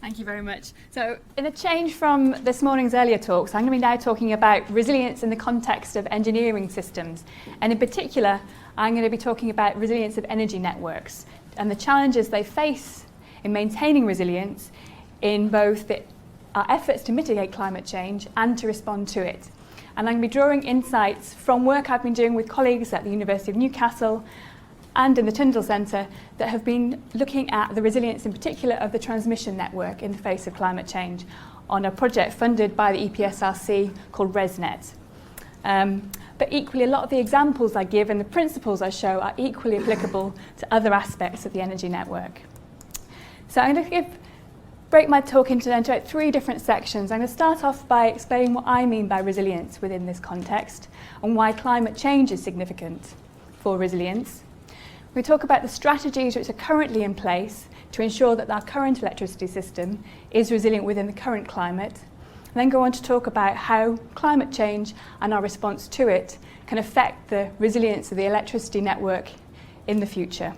Thank you very much. So in a change from this morning's earlier talks, I'm going to be now talking about resilience in the context of engineering systems. And in particular, I'm going to be talking about resilience of energy networks and the challenges they face in maintaining resilience in both our efforts to mitigate climate change and to respond to it. And I'm going to be drawing insights from work I've been doing with colleagues at the University of Newcastle and in the Tyndall Centre that have been looking at the resilience in particular of the transmission network in the face of climate change on a project funded by the EPSRC called ResNet. But equally, a lot of the examples I give and the principles I show are equally applicable to other aspects of the energy network. So I'm going to break my talk into three different sections. I'm going to start off by explaining what I mean by resilience within this context and why climate change is significant for resilience. We talk about the strategies which are currently in place to ensure that our current electricity system is resilient within the current climate, and then go on to talk about how climate change and our response to it can affect the resilience of the electricity network in the future.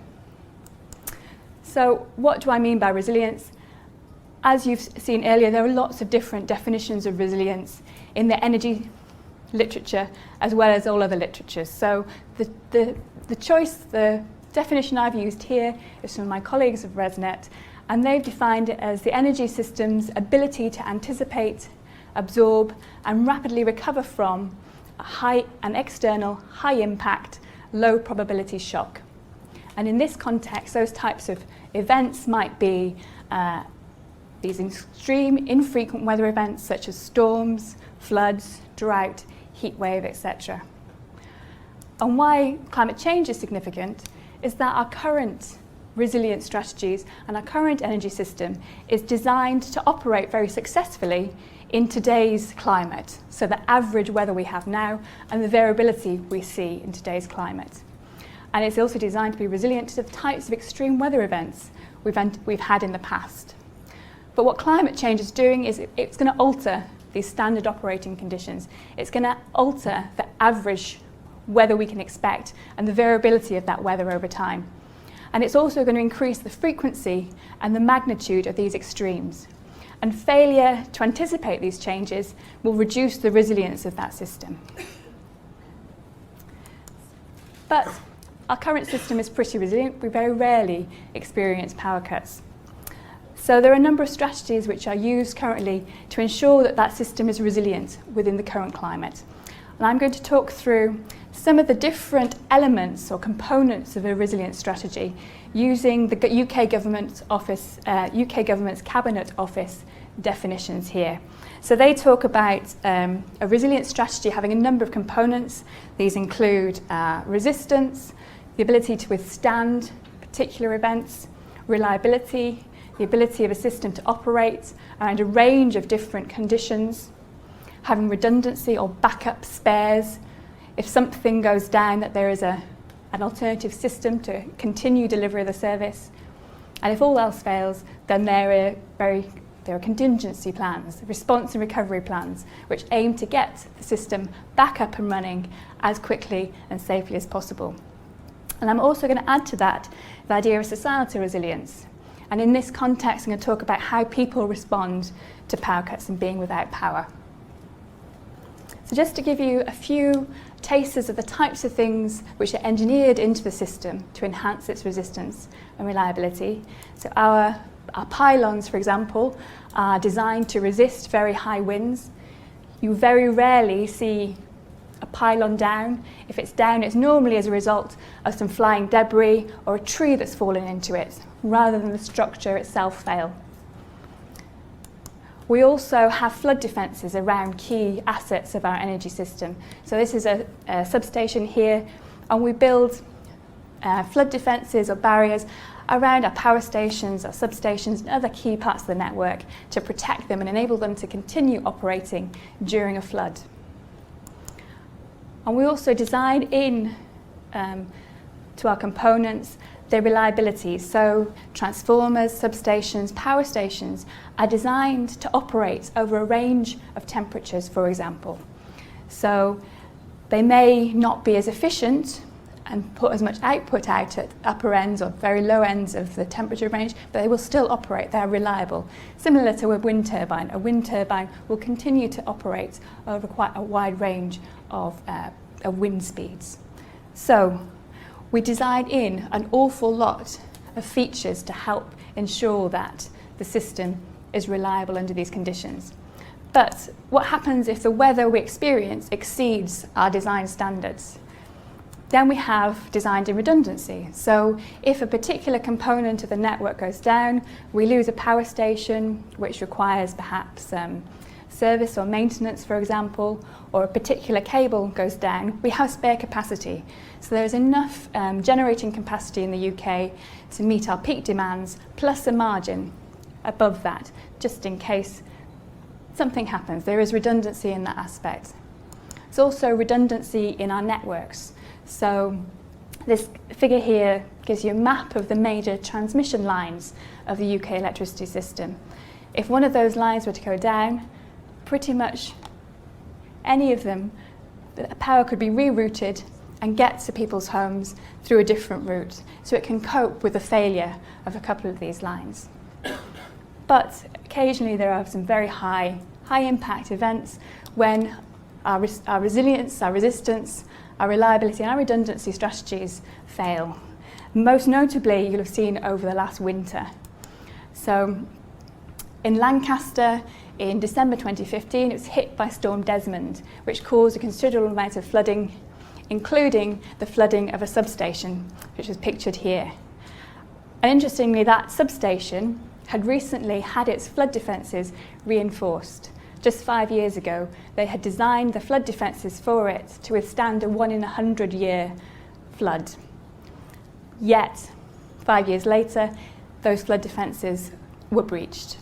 So what do I mean by resilience? As you've seen earlier, there are lots of different definitions of resilience in the energy literature as well as all other literatures. So the definition I've used here is from my colleagues of ResNet, and they've defined it as the energy system's ability to anticipate, absorb and rapidly recover from an external, high-impact, low-probability shock. And in this context, those types of events might be these extreme, infrequent weather events such as storms, floods, drought, heat wave, etc. And why climate change is significant is that our current resilience strategies and our current energy system is designed to operate very successfully in today's climate, so the average weather we have now and the variability we see in today's climate. And it's also designed to be resilient to the types of extreme weather events we've had in the past. But what climate change is doing is it's going to alter these standard operating conditions. It's going to alter the average weather we can expect and the variability of that weather over time. And it's also going to increase the frequency and the magnitude of these extremes. And failure to anticipate these changes will reduce the resilience of that system. But our current system is pretty resilient. We very rarely experience power cuts. So there are a number of strategies which are used currently to ensure that that system is resilient within the current climate. And I'm going to talk through some of the different elements or components of a resilience strategy using the UK Government's Cabinet Office definitions here. So they talk about a resilience strategy having a number of components. These include resistance, the ability to withstand particular events, reliability, the ability of a system to operate around a range of different conditions, having redundancy or backup spares. If something goes down, that there is an alternative system to continue delivery of the service. And if all else fails, then there are contingency plans, response and recovery plans, which aim to get the system back up and running as quickly and safely as possible. And I'm also going to add to that the idea of societal resilience. And in this context, I'm going to talk about how people respond to power cuts and being without power. So just to give you a few tasters of the types of things which are engineered into the system to enhance its resistance and reliability. So our pylons, for example, are designed to resist very high winds. You very rarely see a pylon down. If it's down, it's normally as a result of some flying debris or a tree that's fallen into it, rather than the structure itself fail. We also have flood defences around key assets of our energy system. So this is a substation here, and we build flood defences or barriers around our power stations, our substations and other key parts of the network to protect them and enable them to continue operating during a flood. And we also design in to our components their reliability. So transformers, substations, power stations are designed to operate over a range of temperatures, for example. So they may not be as efficient and put as much output out at upper ends or very low ends of the temperature range, but they will still operate. They're reliable. Similar to a wind turbine will continue to operate over quite a wide range of wind speeds. So we design in an awful lot of features to help ensure that the system is reliable under these conditions. But what happens if the weather we experience exceeds our design standards? Then we have designed in redundancy. So if a particular component of the network goes down, we lose a power station, which requires perhaps service or maintenance, for example, or a particular cable goes down, we have spare capacity. So there's enough generating capacity in the UK to meet our peak demands, plus a margin above that, just in case something happens. There is redundancy in that aspect. There's also redundancy in our networks. So this figure here gives you a map of the major transmission lines of the UK electricity system. If one of those lines were to go down, pretty much any of them, the power could be rerouted and get to people's homes through a different route, so it can cope with the failure of a couple of these lines. But occasionally there are some very high impact events when our resilience, our resistance, our reliability and our redundancy strategies fail. Most notably, you'll have seen over the last winter. So in Lancaster, in December 2015, it was hit by Storm Desmond, which caused a considerable amount of flooding, including the flooding of a substation, which is pictured here. And interestingly, that substation had recently had its flood defences reinforced. Just 5 years ago, they had designed the flood defences for it to withstand a 1 in 100 year flood. Yet, 5 years later, those flood defences were breached,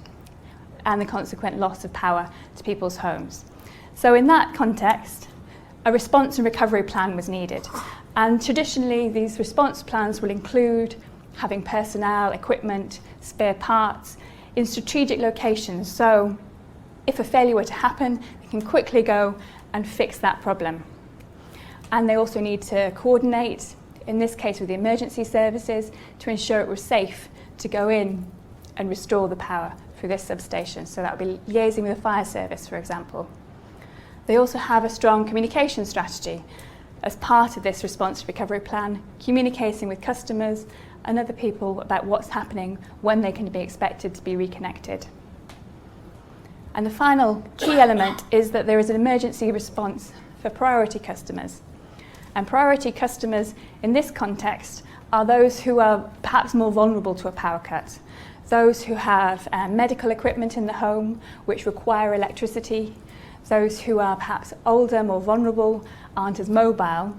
and the consequent loss of power to people's homes. So in that context, a response and recovery plan was needed. And traditionally, these response plans will include having personnel, equipment, spare parts in strategic locations. So if a failure were to happen, they can quickly go and fix that problem. And they also need to coordinate, in this case with the emergency services, to ensure it was safe to go in and restore the power through this substation. So that would be liaising with the fire service, for example. They also have a strong communication strategy as part of this response recovery plan, communicating with customers and other people about what's happening, when they can be expected to be reconnected. And the final key element is that there is an emergency response for priority customers. And priority customers in this context are those who are perhaps more vulnerable to a power cut. Those who have medical equipment in the home which require electricity, those who are perhaps older, more vulnerable, aren't as mobile,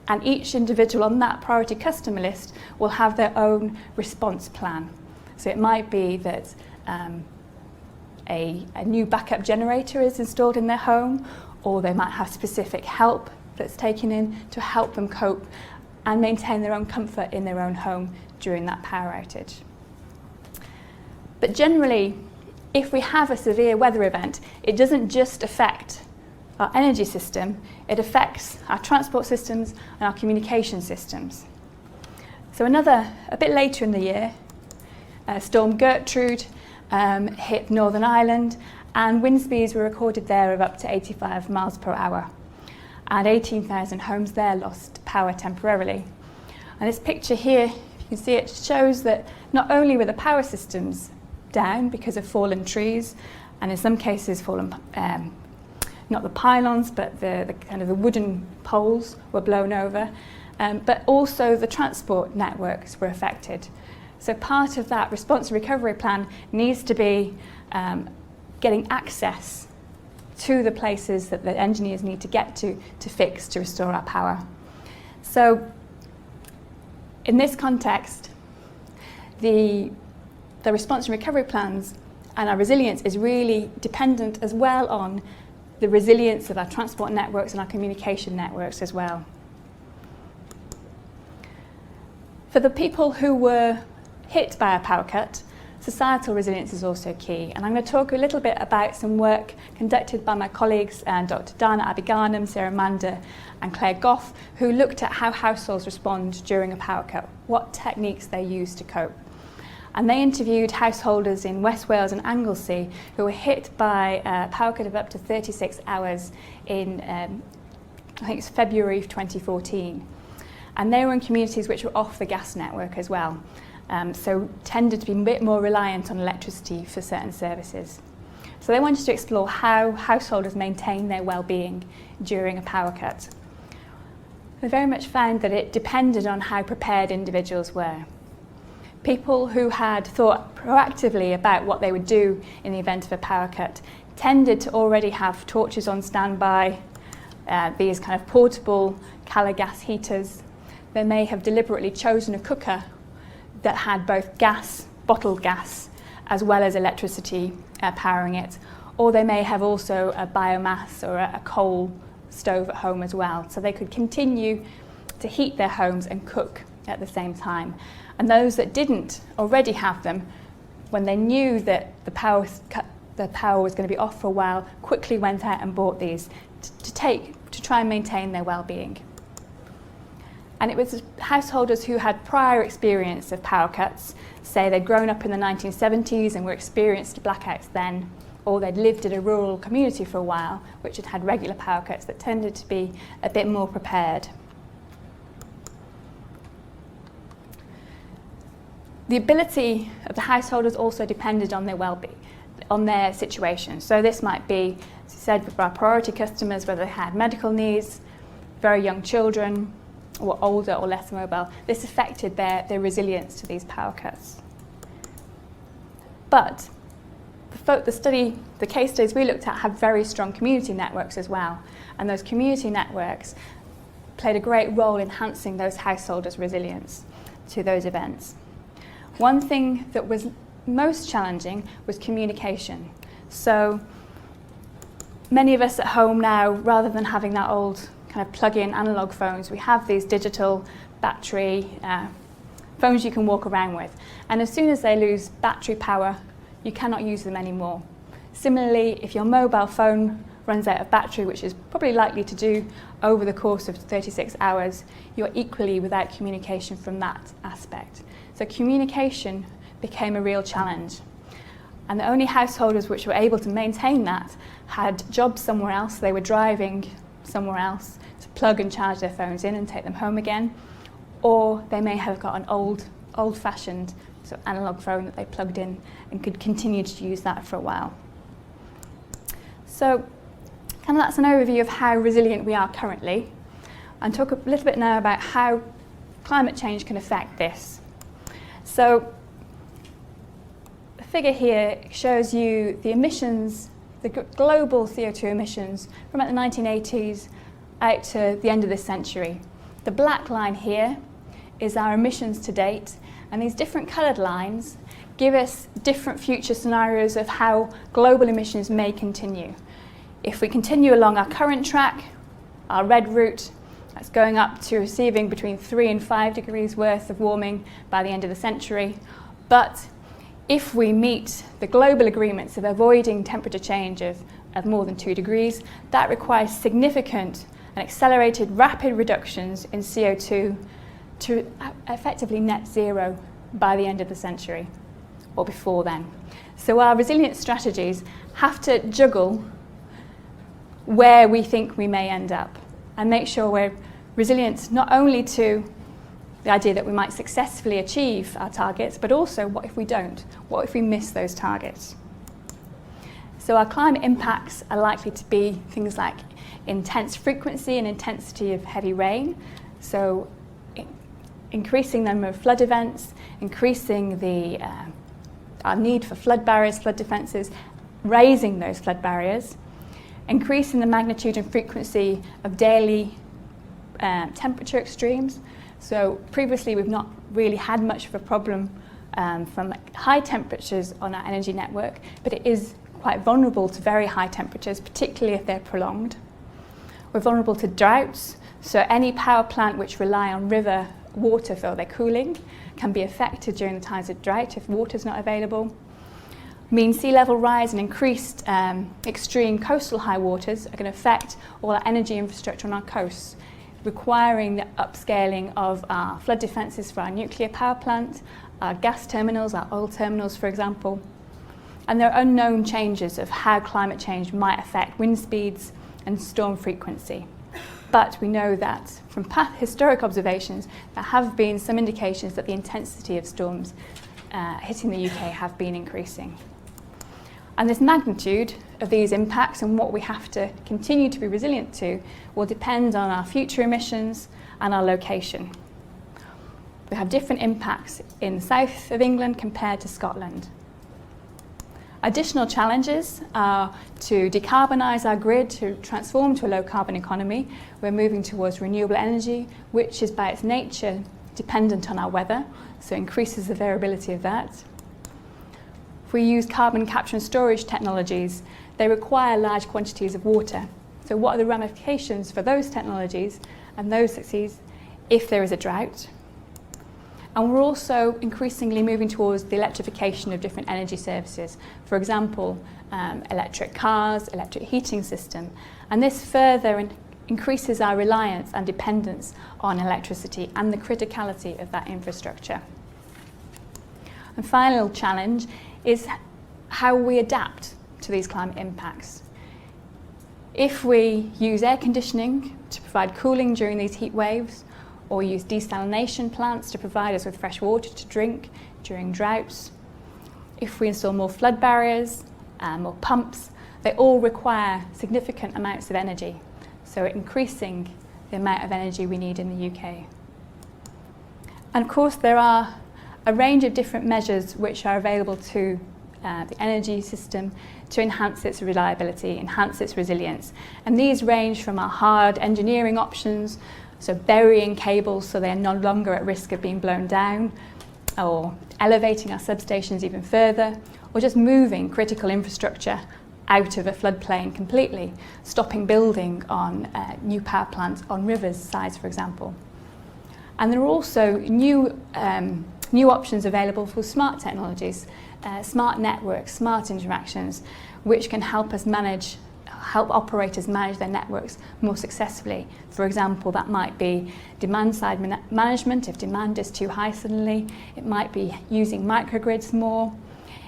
and each individual on that priority customer list will have their own response plan. So it might be that a new backup generator is installed in their home, or they might have specific help that's taken in to help them cope and maintain their own comfort in their own home during that power outage. But generally, if we have a severe weather event, it doesn't just affect our energy system, it affects our transport systems and our communication systems. So a bit later in the year, Storm Gertrude hit Northern Ireland, and wind speeds were recorded there of up to 85 miles per hour. And 18,000 homes there lost power temporarily. And this picture here, if you can see it, shows that not only were the power systems down because of fallen trees, and in some cases fallen, not the pylons, but the kind of the wooden poles were blown over, but also the transport networks were affected. So part of that response and recovery plan needs to be getting access to the places that the engineers need to get to fix, to restore our power. So in this context, the response and recovery plans and our resilience is really dependent as well on the resilience of our transport networks and our communication networks as well. For the people who were hit by a power cut, societal resilience is also key. And I'm going to talk a little bit about some work conducted by my colleagues, Dr. Dana Abigarnam, Sarah Mander and Claire Goff, who looked at how households respond during a power cut, what techniques they use to cope. And they interviewed householders in West Wales and Anglesey who were hit by a power cut of up to 36 hours in, I think it's February of 2014. And they were in communities which were off the gas network as well, so tended to be a bit more reliant on electricity for certain services. So they wanted to explore how householders maintain their well-being during a power cut. They very much found that it depended on how prepared individuals were. People who had thought proactively about what they would do in the event of a power cut tended to already have torches on standby, these kind of portable Cala gas heaters. They may have deliberately chosen a cooker that had both gas, bottled gas, as well as electricity powering it, or they may have also a biomass or a coal stove at home as well, so they could continue to heat their homes and cook at the same time. And those that didn't already have them, when they knew that the power was going to be off for a while, quickly went out and bought these to try and maintain their well-being. And it was householders who had prior experience of power cuts, say they'd grown up in the 1970s and were experienced blackouts then, or they'd lived in a rural community for a while, which had had regular power cuts, that tended to be a bit more prepared. The ability of the householders also depended on their well-being, on their situation. So this might be, as I said, for our priority customers, whether they had medical needs, very young children, or older or less mobile. This affected their resilience to these power cuts. But the case studies we looked at have very strong community networks as well, and those community networks played a great role in enhancing those householders' resilience to those events. One thing that was most challenging was communication. So many of us at home now, rather than having that old kind of plug-in analog phones, we have these digital battery phones you can walk around with. And as soon as they lose battery power, you cannot use them anymore. Similarly, if your mobile phone runs out of battery, which is probably likely to do over the course of 36 hours, you're equally without communication from that aspect. So communication became a real challenge. And the only householders which were able to maintain that had jobs somewhere else. They were driving somewhere else to plug and charge their phones in and take them home again. Or they may have got an old-fashioned sort of analog phone that they plugged in and could continue to use that for a while. So kind of that's an overview of how resilient we are currently. And talk a little bit now about how climate change can affect this. So the figure here shows you the emissions, the global CO2 emissions from about the 1980s out to the end of this century. The black line here is our emissions to date, and these different coloured lines give us different future scenarios of how global emissions may continue. If we continue along our current track, our red route, that's going up to receiving between 3 and 5 degrees worth of warming by the end of the century. But if we meet the global agreements of avoiding temperature change of more than 2 degrees, that requires significant and accelerated rapid reductions in CO2 to effectively net zero by the end of the century, or before then. So our resilience strategies have to juggle where we think we may end up and make sure we're resilient not only to the idea that we might successfully achieve our targets, but also what if we don't? What if we miss those targets? So our climate impacts are likely to be things like intense frequency and intensity of heavy rain, so increasing the number of flood events, increasing our need for flood barriers, flood defences, raising those flood barriers, increasing the magnitude and frequency of daily temperature extremes. So previously we've not really had much of a problem from high temperatures on our energy network, but it is quite vulnerable to very high temperatures, particularly if they're prolonged. We're vulnerable to droughts, so any power plant which rely on river water for their cooling can be affected during the times of drought if water is not available. Mean sea level rise and increased extreme coastal high waters are going to affect all our energy infrastructure on our coasts, requiring the upscaling of our flood defences for our nuclear power plant, our gas terminals, our oil terminals, for example. And there are unknown changes of how climate change might affect wind speeds and storm frequency. But we know that from past historic observations, there have been some indications that the intensity of storms hitting the UK have been increasing. And this magnitude of these impacts and what we have to continue to be resilient to will depend on our future emissions and our location. We have different impacts in the south of England compared to Scotland. Additional challenges are to decarbonise our grid, to transform to a low carbon economy. We're moving towards renewable energy, which is by its nature dependent on our weather, so it increases the variability of that. If we use carbon capture and storage technologies, they require large quantities of water. So what are the ramifications for those technologies and those succeeds if there is a drought? And we're also increasingly moving towards the electrification of different energy services. For example, electric cars, electric heating system. And this further increases our reliance and dependence on electricity and the criticality of that infrastructure. And final challenge is how we adapt to these climate impacts. If we use air conditioning to provide cooling during these heat waves, or use desalination plants to provide us with fresh water to drink during droughts, if we install more flood barriers, more pumps, they all require significant amounts of energy, so increasing the amount of energy we need in the UK. And of course there are a range of different measures which are available to the energy system to enhance its reliability, enhance its resilience. And these range from our hard engineering options, so burying cables so they're no longer at risk of being blown down, or elevating our substations even further, or just moving critical infrastructure out of a floodplain completely, stopping building on new power plants on rivers' sides, for example. And there are also new options available for smart technologies, smart networks, smart interactions, which can help operators manage their networks more successfully. For example, that might be demand-side management if demand is too high suddenly. It might be using microgrids more.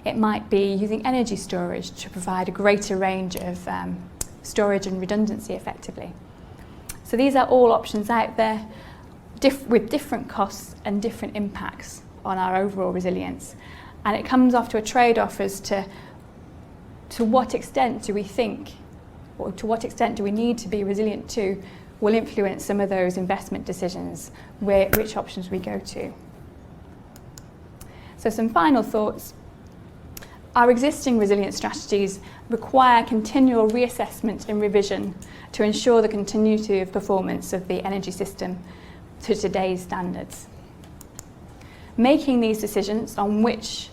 It might be using energy storage to provide a greater range of storage and redundancy effectively. So these are all options out there with different costs and different impacts on our overall resilience. And it comes off to a trade-off as to what extent do we think, or to what extent do we need to be resilient to, will influence some of those investment decisions, which options we go to. So some final thoughts. Our existing resilience strategies require continual reassessment and revision to ensure the continuity of performance of the energy system to today's standards. Making these decisions on which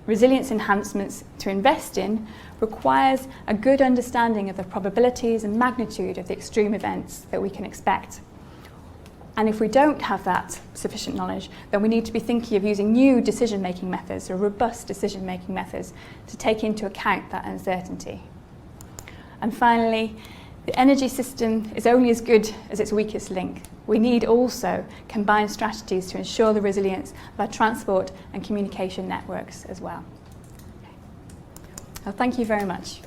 resilience enhancements to invest in requires a good understanding of the probabilities and magnitude of the extreme events that we can expect. And if we don't have that sufficient knowledge, then we need to be thinking of using new decision-making methods, or robust decision-making methods, to take into account that uncertainty. And finally, the energy system is only as good as its weakest link. We need also combined strategies to ensure the resilience of our transport and communication networks as well. Well, thank you very much.